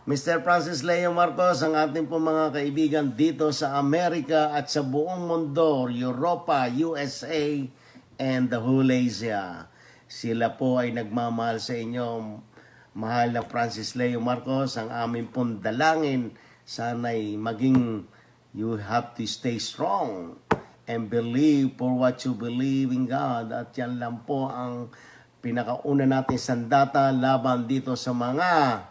Mr. Francis Leo Marcos, ang ating po mga kaibigan dito sa Amerika at sa buong mundo, Europa, USA, and the whole Asia. Sila po ay nagmamahal sa inyo, mahal na Francis Leo Marcos. Ang aming pong dalangin, sana'y maging, you have to stay strong and believe for what you believe in God. At yan lang po ang pinakauna natin sandata laban dito sa mga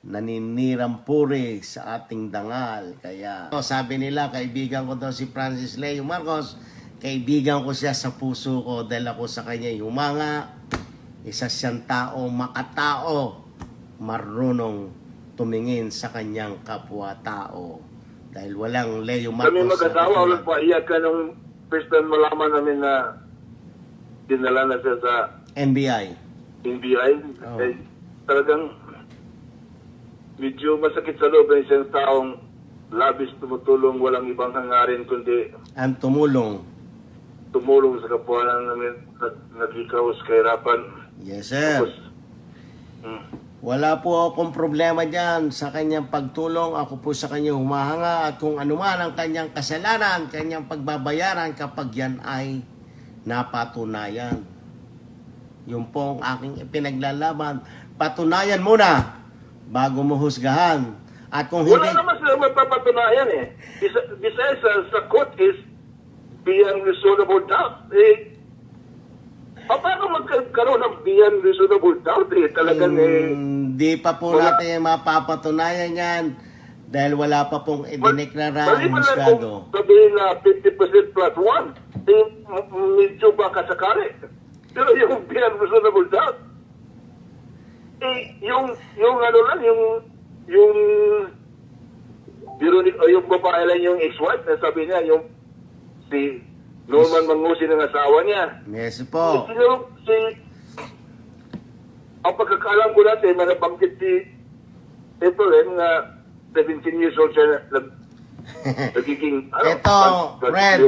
naninirang puri sa ating dangal. Kaya sabi nila, kaibigan ko daw si Francis Leo Marcos, kaibigan ko siya sa puso ko dahil ako sa kanya humanga. Isa siyang tao, makatao, marunong tumingin sa kanyang kapwa-tao. Dahil walang Leo Marcos. Kami mag-asawa, ulit pa iyak ka nung first time malaman namin na dinala na siya sa NBI. Oh. Eh, talagang medyo masakit sa loob ng isang taong labis tumutulong, walang ibang hangarin kundi ang tumulong sa kapwa namin nag-ikaw sa kahirapan. Yes, sir. Tapos, wala po akong problema dyan sa kanyang pagtulong. Ako po sa kanya humahanga at kung anuman ang kanyang kasalanan, kanyang pagbabayaran kapag yan ay napatunayan. Yun po ang aking ipinaglalaban. Patunayan muna bago mo husgahan. At kung wala hindi... naman sila magpapatunayan eh. Besides sa court is beyond reasonable doubt. Paano magkaroon ng beyond reasonable doubt eh? Talagang Hindi pa po natin mapapatunayan yan dahil wala pa pong idineklara ang husgado. Sabihin na 50% plus 1, medyo baka sakali. Pero yung beyond reasonable doubt, yung ano lang, yung babae lang yung ex-wife na sabi niya, yung si Norman Mangusin ng asawa niya. Yes po. Ang pagkakaalam ko natin, manabanggit si Ephraim na 17 years old siya nagiging Fred,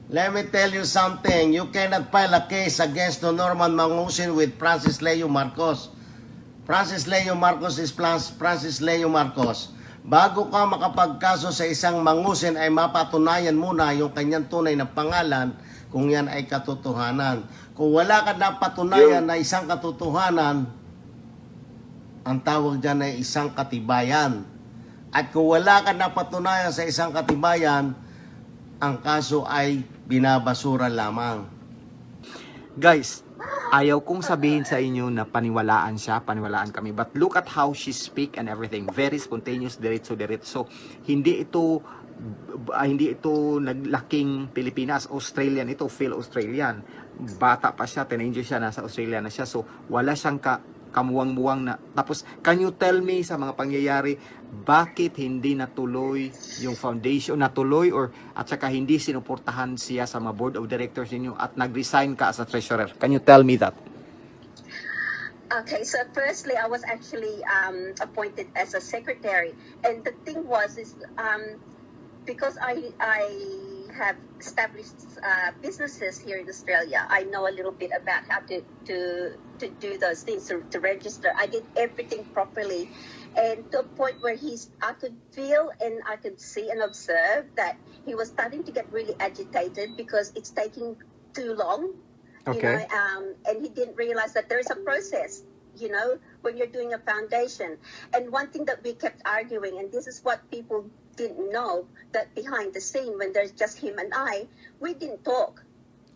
let me tell you something. You cannot file a case against the Norman Mangusin with Francis Leo Marcos. Francis Leo Marcos is Francis Leo Marcos. Bago ka makapagkaso sa isang mangusin ay mapatunayan muna yung kanyang tunay na pangalan kung yan ay katotohanan. Kung wala ka na patunayan na isang katotohanan, ang tawag dyan ay isang katibayan. At kung wala ka na patunayan sa isang katibayan, ang kaso ay binabasura lamang. Guys, ayaw kong sabihin sa inyo na paniwalaan siya, paniwalaan kami. But look at how she speak and everything. Very spontaneous, diretso-diretso. Hindi ito naglaking Pilipinas, Australian ito, Phil Australian. Bata pa siya, teenager siya, nasa Australia na siya. So, wala siyang kamuwang-muwang na. Tapos, can you tell me sa mga pangyayari, bakit hindi natuloy yung foundation, natuloy at saka hindi sinuportahan siya sa mga board of directors ninyo at nag-resign ka as a treasurer? Can you tell me that? Okay, so firstly, I was actually appointed as a secretary, and the thing was because I have established businesses here in Australia. I know a little bit about how to do those things, to register. I did everything properly, and to a point where I could feel and I could see and observe that he was starting to get really agitated because it's taking too long. Okay. You know, and he didn't realize that there is a process, you know, when you're doing a foundation. And one thing that we kept arguing, and this is what people didn't know, that behind the scene, when there's just him and I, we didn't talk.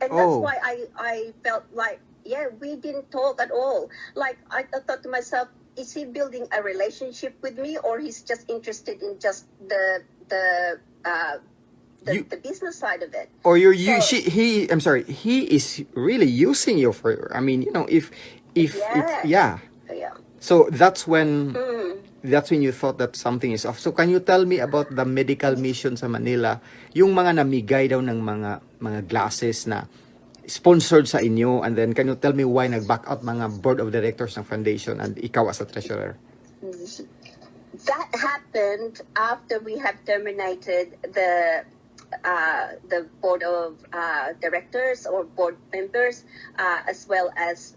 And that's why I felt like, yeah, we didn't talk at all. Like, I thought to myself, is he building a relationship with me, or he's just interested in just the business side of it? Or he is really using you for, I mean, you know, if yeah. So that's when you thought that something is off. So can you tell me about the medical mission sa Manila? Yung mga namigay daw ng mga glasses na sponsored sa inyo, and then can you tell me why nag-back out mga board of directors ng foundation and ikaw as a treasurer? That happened after we have terminated the the board of directors or board members, as well as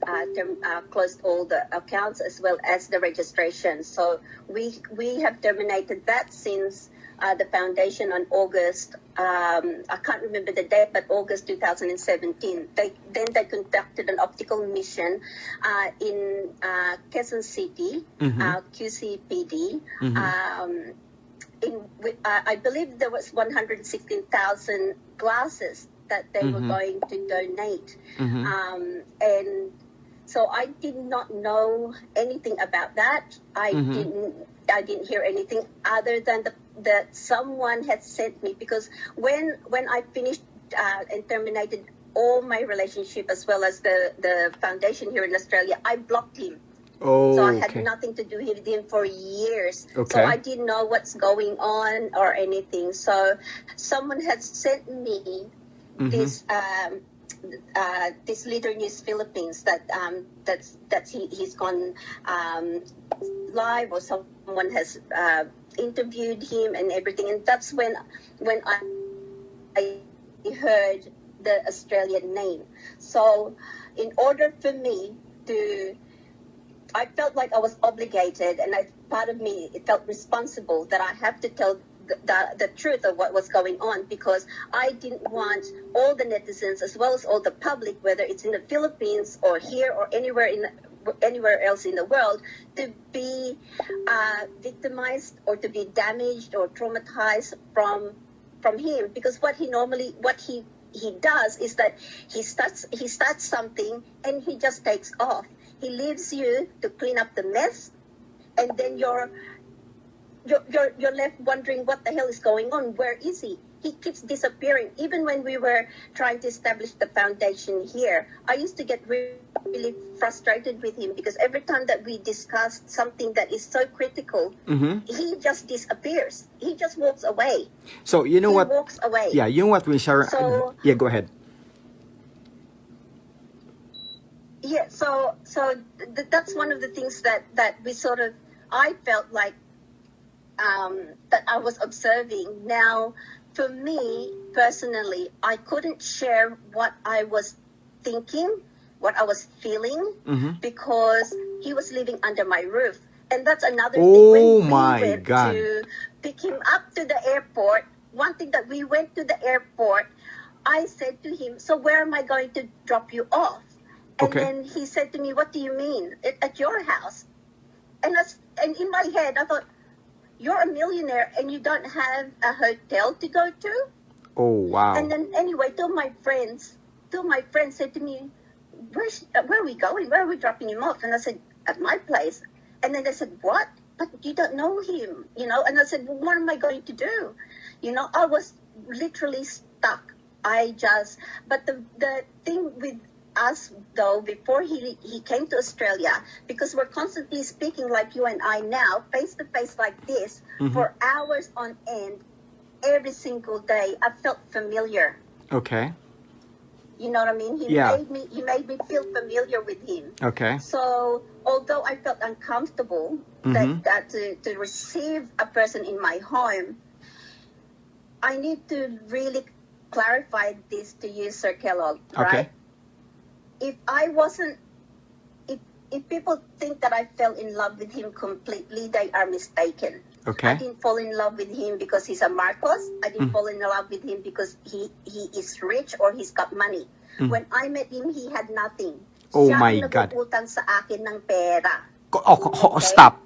closed all the accounts as well as the registration. So we have terminated that since the foundation on August, I can't remember the date, but August 2017. They conducted an optical mission in Quezon City, QCPD. I believe there was 116,000 glasses that they were going to donate. And so I did not know anything about that. I didn't hear anything other than that someone had sent me, because when I finished and terminated all my relationship as well as the foundation here in Australia, I blocked him. Oh, so I had nothing to do with him for years. Okay. So I didn't know what's going on or anything. So someone had sent me this Leader News Philippines that he's gone live, or someone has interviewed him and everything, and that's when I heard the Australian name. So in order for me to, I felt like I was obligated, and part of me, it felt responsible that I have to tell the truth of what was going on, because I didn't want all the netizens as well as all the public, whether it's in the Philippines or here or anywhere else in the world, to be victimized or to be damaged or traumatized from him. Because what he does is that he starts something and he just takes off. He leaves you to clean up the mess, and then you're left wondering what the hell is going on. Where is he? He keeps disappearing. Even when we were trying to establish the foundation here, I used to get really frustrated with him, because every time that we discussed something that is so critical, he just disappears. He just walks away. So you know what? He walks away. Yeah, you know what we share. So, yeah, go ahead. Yeah, so that's one of the things that we sort of, I felt like that I was observing. Now, for me personally, I couldn't share what I was thinking, what I was feeling, because he was living under my roof. And that's another thing. When we went to pick him up to the airport, one thing that we went to the airport, I said to him, so where am I going to drop you off? And then he said to me, what do you mean? At your house? And in my head, I thought, you're a millionaire and you don't have a hotel to go to? Oh, wow. And then anyway, two of my friends said to me, where are we going? Where are we dropping him off? And I said, at my place. And then they said, what? But you don't know him, And I said, well, what am I going to do? I was literally stuck. But the thing with us, though, before he came to Australia, because we're constantly speaking like you and I now, face to face like this, for hours on end, every single day, I felt familiar. Okay. You know what I mean? He made me feel familiar with him. Okay. So although I felt uncomfortable that to receive a person in my home, I need to really clarify this to you, Sir Kellogg, right? Okay. If people think that I fell in love with him completely, they are mistaken. Okay. I didn't fall in love with him because he's a Marcos. I didn't fall in love with him because he is rich or he's got money. When I met him, he had nothing. Oh Siya my ang God. nag-uutang sa akin ng pera. Okay?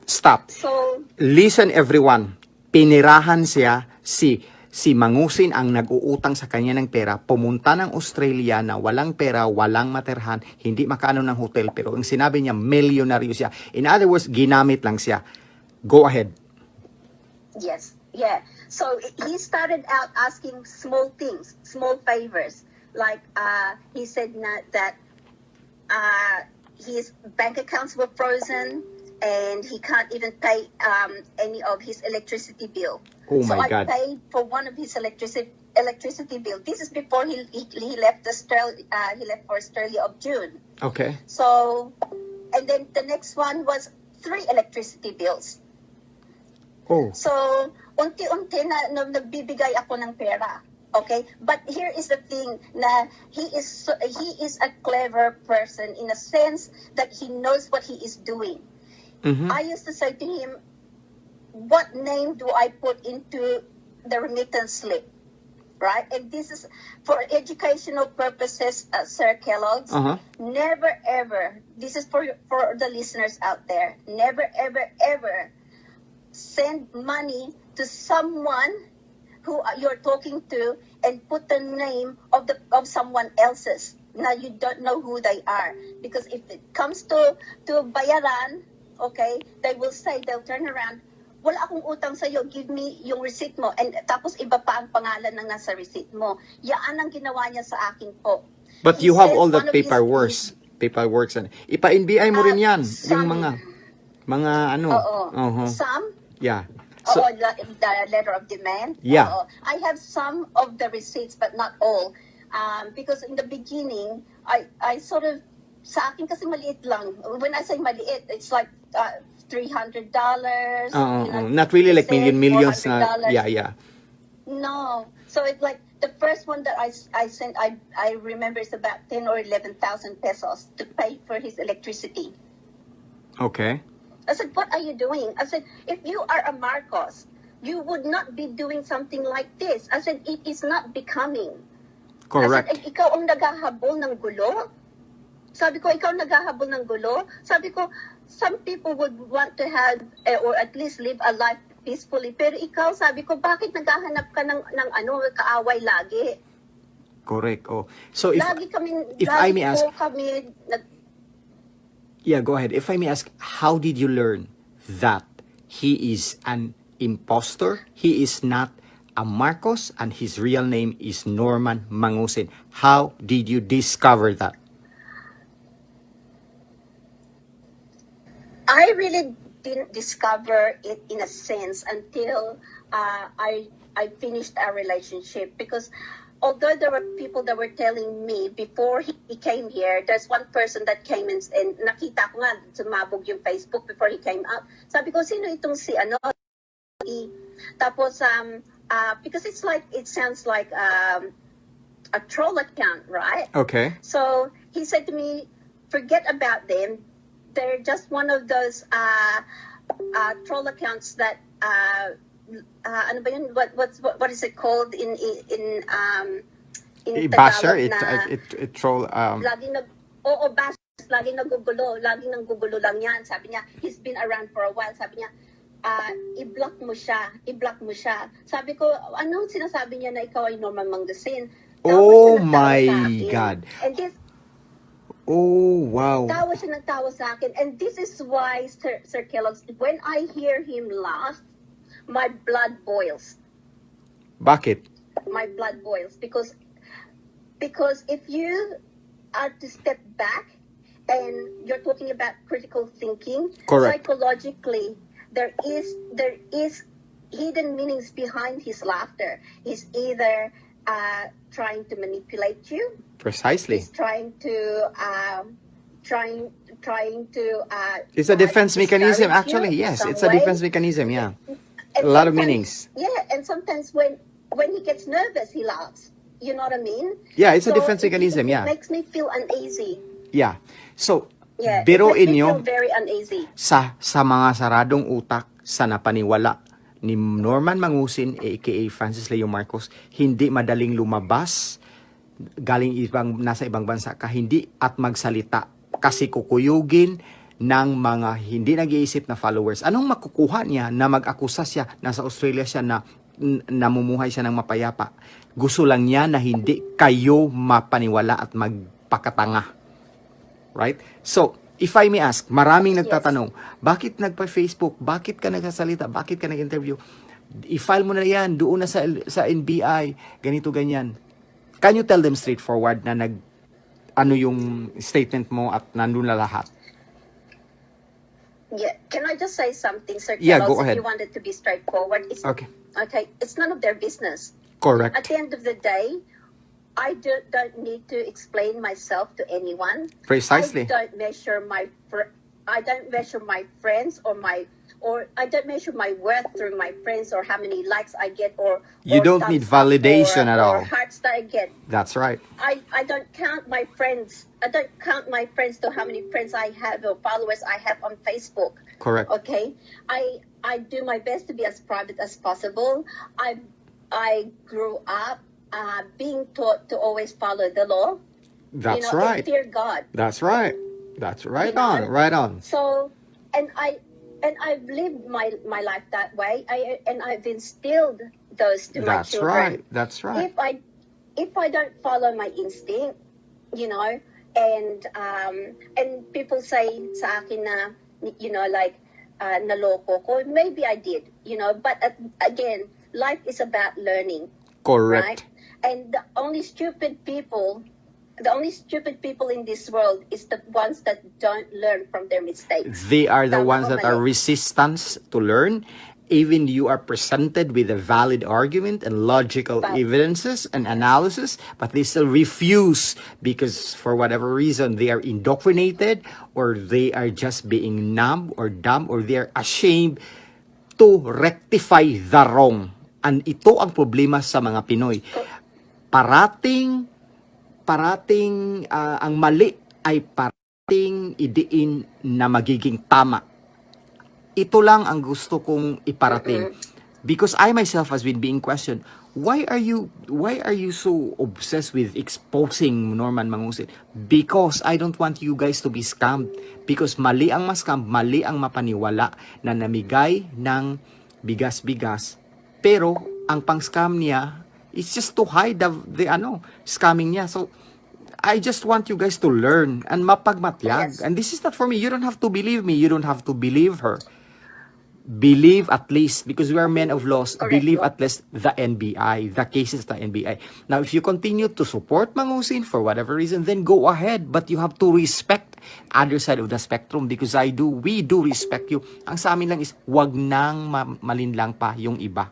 Stop. So, Listen everyone. Pinirahan siya si Mangusin ang nag-uutang sa kanya ng pera, pumunta ng Australia na walang pera, walang materhan, hindi makaano ng hotel, pero ang sinabi niya, milyonaryo siya. In other words, ginamit lang siya. Go ahead. yes, yeah. So he started out asking small things, small favors. Like he said that his bank accounts were frozen and he can't even pay any of his electricity bill. Oh my God. I paid for one of his electricity bill. This is before he left Australia. He left for Australia of June. Okay. So, and then the next one was 3 electricity bills. Oh. So, unti-unti na nagbibigay ako ng pera. Okay, but here is the thing, na he is a clever person in a sense that he knows what he is doing. I used to say to him, what name do I put into the remittance slip? Right? And this is for educational purposes, Sir Kellogg's. Never ever, this is for the listeners out there, never ever ever send money to someone who you're talking to and put the name of someone else's. Now you don't know who they are, because if it comes to bayaran, okay, they'll turn around, wala akong utang sa'yo, give me yung receipt mo, and tapos iba pa ang pangalan ng nasa receipt mo. Yaan ang ginawa niya sa akin po. But He you have said all the one of his- paperworks and ipa-NBI mo rin yan, yung some- mga ano. Oo. Some? Yeah. So, the letter of demand. Yeah. I have some of the receipts, but not all. Because in the beginning, I sort of, sa akin kasi maliit lang. When I say maliit, it's like $300. not really like millions na, $400. yeah. No. So it's like the first one that I sent, I remember it's about 10 or 11,000 pesos to pay for his electricity. Okay. I said, what are you doing? I said, if you are a Marcos, you would not be doing something like this. I said, it is not becoming. Correct. I said, ikaw ang naghahabol ng gulo? Sabi ko, ikaw naghahabol ng gulo? Sabi ko, some people would want to have, or at least live a life peacefully. Pero ikaw, sabi ko, bakit naghahanap ka ng kaaway lagi? Correct. Oh. So if I may ask, yeah, go ahead. If I may ask, how did you learn that he is an imposter? He is not a Marcos and his real name is Norman Mangusin. How did you discover that? I really didn't discover it in a sense until I finished our relationship, because although there were people that were telling me before he came here, there's one person that came and nakita ko nga, sumabog yung Facebook before he came out. Sabi ko, sino itong si ano? Tapos, because it sounds like a troll account, right? Okay. So he said to me, forget about them. They're just one of those troll accounts that ano ba yun? What is it called in Basher, Tagalog it troll. Laging basher, laging nanggugulo lang yan. Sabi niya, he's been around for a while. Sabi niya, i-block mo siya. Sabi ko, ano sinasabi niya na ikaw ay Norman Mangusin? Oh my God. And this, oh wow. tawa siya ng tawa sa akin. And this is why, Sir Kellogg's, when I hear him laugh, my blood boils. Bakit? My blood boils because if you are to step back and you're talking about critical thinking, correct, psychologically there is hidden meanings behind his laughter. He's either trying to manipulate you. Precisely. He's trying to it's a defense mechanism, actually. Yes, it's a defense mechanism. Yeah. And a lot of meanings. Yeah, and sometimes when he gets nervous, he laughs. You know what I mean? Yeah, it's a defense mechanism. It Yeah. makes me feel uneasy. Yeah. So, Yeah, biro it makes me inyo feel very uneasy. sa mga saradong utak sa napaniwala ni Norman Mangusin aka Francis Leo Marcos, hindi madaling lumabas galing nasa ibang bansa ka hindi at magsalita kasi kukuyugin ng mga hindi nag-iisip na followers. Anong makukuha niya na mag-akusa siya, nasa Australia siya, na namumuhay siya ng mapayapa? Gusto lang niya na hindi kayo mapaniwala at magpakatanga. Right? So, if I may ask, maraming nagtatanong, bakit nagpa-Facebook? Bakit ka nagsasalita? Bakit ka nag-interview? I-file mo na yan, doon na sa NBI, ganito, ganyan. Can you tell them straightforward na ano yung statement mo at nandun na lahat? Yeah, can I just say something, Sir Yeah, Carlos, go ahead. if you wanted to be straightforward? Okay. Okay, it's none of their business. Correct. At the end of the day, I don't need to explain myself to anyone. Precisely. I don't measure my friends or or I don't measure my worth through my friends or how many likes I get or You or don't need thumbs up validation at or all. hearts that I get. That's right. I don't count my friends. I don't count my friends to how many friends I have or followers I have on Facebook. Correct. Okay, I do my best to be as private as possible. I grew up being taught to always follow the law. That's and right. fear God. That's right. That's right You know? on. Right on. So, and I've lived my life that way. I've instilled those to my That's children. right. That's right. If I don't follow my instinct, and people say sa akin na, like naloko ko, maybe I did, but again, life is about learning, Correct. right? And the only stupid people in this world is the ones that don't learn from their mistakes. They are the Tama ones ba, that are mali? resistance to learn. Even you are presented with a valid argument and logical But- evidences and analysis, but they still refuse because for whatever reason they are indoctrinated or they are just being numb or dumb or they are ashamed to rectify the wrong. And ito ang problema sa mga Pinoy. Parating ang mali ay parating idiin na magiging tama. Ito lang ang gusto kong iparating. Because I myself has been being questioned, why are you so obsessed with exposing Norman Mangusit? Because I don't want you guys to be scammed. Because mali ang ma-scam, mali ang mapaniwala na namigay ng bigas-bigas. Pero ang pang-scam niya is just to hide the scamming niya. So I just want you guys to learn and mapagmatyag. Yes. And this is not for me. You don't have to believe me. You don't have to believe her. Believe at least, because we are men of laws, Correct. believe at least the NBI, the cases of the NBI. Now, if you continue to support Mangusin for whatever reason, then go ahead. But you have to respect other side of the spectrum because we do respect you. Ang sa amin lang is, wag nang malinlang pa yung iba.